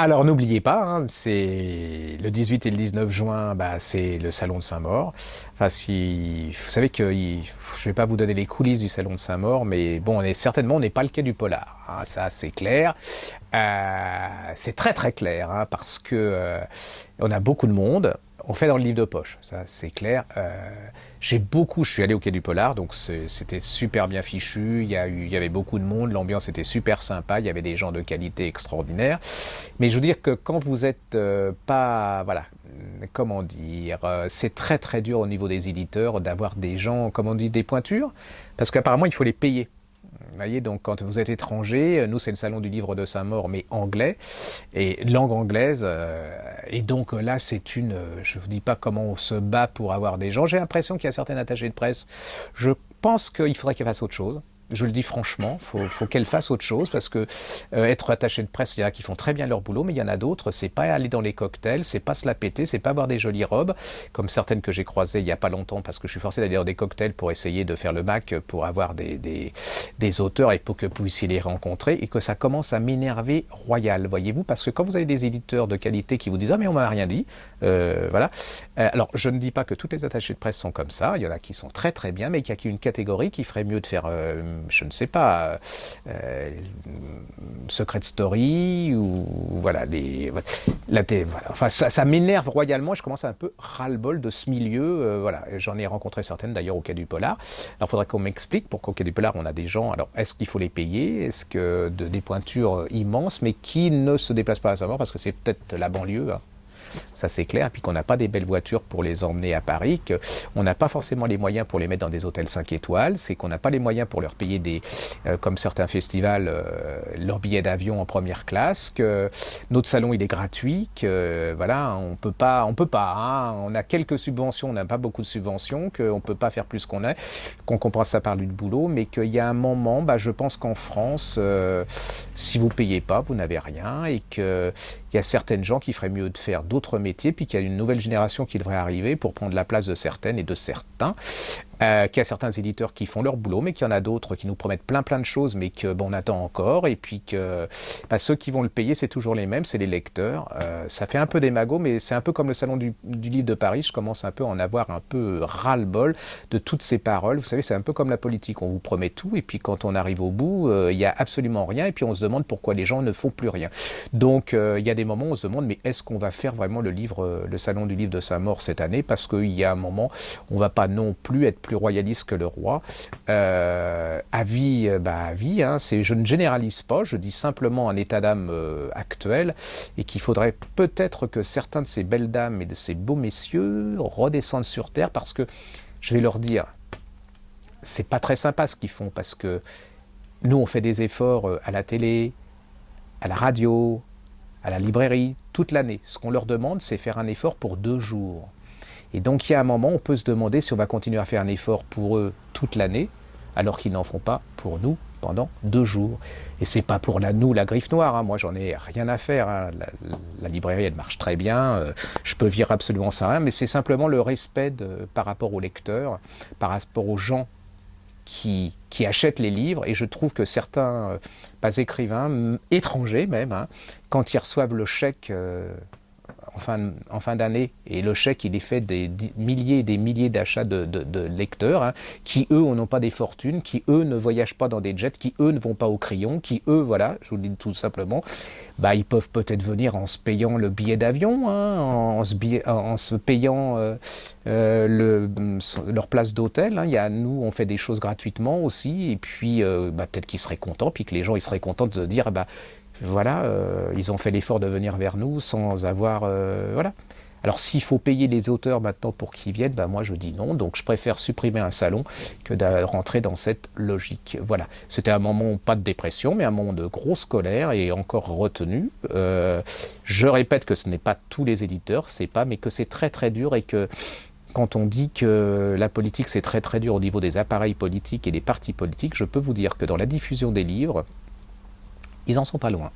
Alors n'oubliez pas, hein, c'est le 18 et le 19 juin, c'est le salon de Saint-Maur. Enfin, si vous savez que je vais pas vous donner les coulisses du salon de Saint-Maur, mais bon, on n'est pas le quai du Polar, hein, ça c'est clair. C'est très très clair, hein, parce que on a beaucoup de monde. On fait dans le livre de poche, ça c'est clair. Je suis allé au quai du Polar, donc c'était super bien fichu. Il y avait beaucoup de monde, l'ambiance était super sympa, il y avait des gens de qualité extraordinaire. Mais je veux dire que quand vous êtes pas, voilà, comment dire, c'est très très dur au niveau des éditeurs d'avoir des gens, comment on dit, des pointures, parce qu'apparemment il faut les payer. Vous voyez, donc quand vous êtes étranger, nous c'est le salon du livre de Saint-Maur, mais anglais, et langue anglaise, et donc là je ne vous dis pas comment on se bat pour avoir des gens. J'ai l'impression qu'il y a certains attachés de presse, je pense qu'il faudrait qu'ils fassent autre chose. Je le dis franchement, faut qu'elle fasse autre chose parce que être attaché de presse, il y en a qui font très bien leur boulot, mais il y en a d'autres, c'est pas aller dans les cocktails, c'est pas se la péter, c'est pas avoir des jolies robes, comme certaines que j'ai croisées il y a pas longtemps parce que je suis forcé d'aller dans des cocktails pour essayer de faire le bac pour avoir des auteurs et pour que vous puissiez les rencontrer et que ça commence à m'énerver royal, voyez-vous, parce que quand vous avez des éditeurs de qualité qui vous disent ah mais on m'a rien dit, voilà. Alors je ne dis pas que toutes les attachés de presse sont comme ça, il y en a qui sont très très bien, mais qu'il y a une catégorie qui ferait mieux de faire je ne sais pas, Secret Story, ou voilà, voilà. Enfin, ça m'énerve royalement, je commence à un peu ras-le-bol de ce milieu, voilà, j'en ai rencontré certaines d'ailleurs au Quai du Polar. Alors il faudrait qu'on m'explique pourquoi au Quai du Polar on a des gens, alors est-ce qu'il faut les payer, est-ce que des pointures immenses, mais qui ne se déplacent pas à savoir, parce que c'est peut-être la banlieue, hein. Ça c'est clair, et puis qu'on n'a pas des belles voitures pour les emmener à Paris, qu'on n'a pas forcément les moyens pour les mettre dans des hôtels 5 étoiles, c'est qu'on n'a pas les moyens pour leur payer comme certains festivals, leurs billets d'avion en première classe, que notre salon il est gratuit, que voilà, on peut pas, hein, on a quelques subventions, on n'a pas beaucoup de subventions, qu'on peut pas faire plus qu'on compense ça par du boulot, mais qu'il y a un moment, je pense qu'en France, si vous payez pas, vous n'avez rien, et que il y a certaines gens qui feraient mieux de faire d'autres métiers, puis qu'il y a une nouvelle génération qui devrait arriver pour prendre la place de certaines et de certains. Qu'il y a certains éditeurs qui font leur boulot, mais qu'il y en a d'autres qui nous promettent plein de choses, mais que on attend encore, et puis que ceux qui vont le payer, c'est toujours les mêmes, c'est les lecteurs. Ça fait un peu démago, mais c'est un peu comme le salon du livre de Paris, je commence un peu à en avoir un peu ras-le-bol de toutes ces paroles. Vous savez, c'est un peu comme la politique, on vous promet tout, et puis quand on arrive au bout, il n'y a absolument rien, et puis on se demande pourquoi les gens ne font plus rien. Donc il y a des moments où on se demande, mais est-ce qu'on va faire vraiment le salon du livre de Saint-Maur cette année, parce qu'il y a un moment, on ne va pas non plus être plus royaliste que le roi. Avis, hein, je ne généralise pas, je dis simplement un état d'âme actuel, et qu'il faudrait peut-être que certains de ces belles dames et de ces beaux messieurs redescendent sur terre, parce que, je vais leur dire, c'est pas très sympa ce qu'ils font, parce que nous on fait des efforts à la télé, à la radio, à la librairie, toute l'année. Ce qu'on leur demande, c'est faire un effort pour 2 jours. Et donc il y a un moment, on peut se demander si on va continuer à faire un effort pour eux toute l'année, alors qu'ils n'en font pas pour nous pendant 2 jours. Et c'est pas pour la Griffe Noire, hein. Moi j'en ai rien à faire, hein. La librairie elle marche très bien, je peux vivre absolument sans rien, mais c'est simplement le respect par rapport aux lecteurs, par rapport aux gens qui achètent les livres, et je trouve que certains écrivains, étrangers même, hein, quand ils reçoivent le chèque en fin d'année, et le chèque il est fait des milliers et des milliers d'achats de lecteurs, hein, qui eux n'ont pas des fortunes, qui eux ne voyagent pas dans des jets, qui eux ne vont pas au Crillon, qui eux, voilà, je vous le dis tout simplement, ils peuvent peut-être venir en se payant le billet d'avion, hein, en se payant leur place d'hôtel, hein. Nous on fait des choses gratuitement aussi, et puis peut-être qu'ils seraient contents, puis que les gens ils seraient contents de se dire voilà, ils ont fait l'effort de venir vers nous sans avoir... voilà. Alors s'il faut payer les auteurs maintenant pour qu'ils viennent, moi je dis non, donc je préfère supprimer un salon que de rentrer dans cette logique. Voilà, c'était un moment, pas de dépression, mais un moment de grosse colère, et encore retenu. Je répète que ce n'est pas tous les éditeurs, mais que c'est très très dur, et que quand on dit que la politique c'est très très dur au niveau des appareils politiques et des partis politiques, je peux vous dire que dans la diffusion des livres, ils en sont pas loin.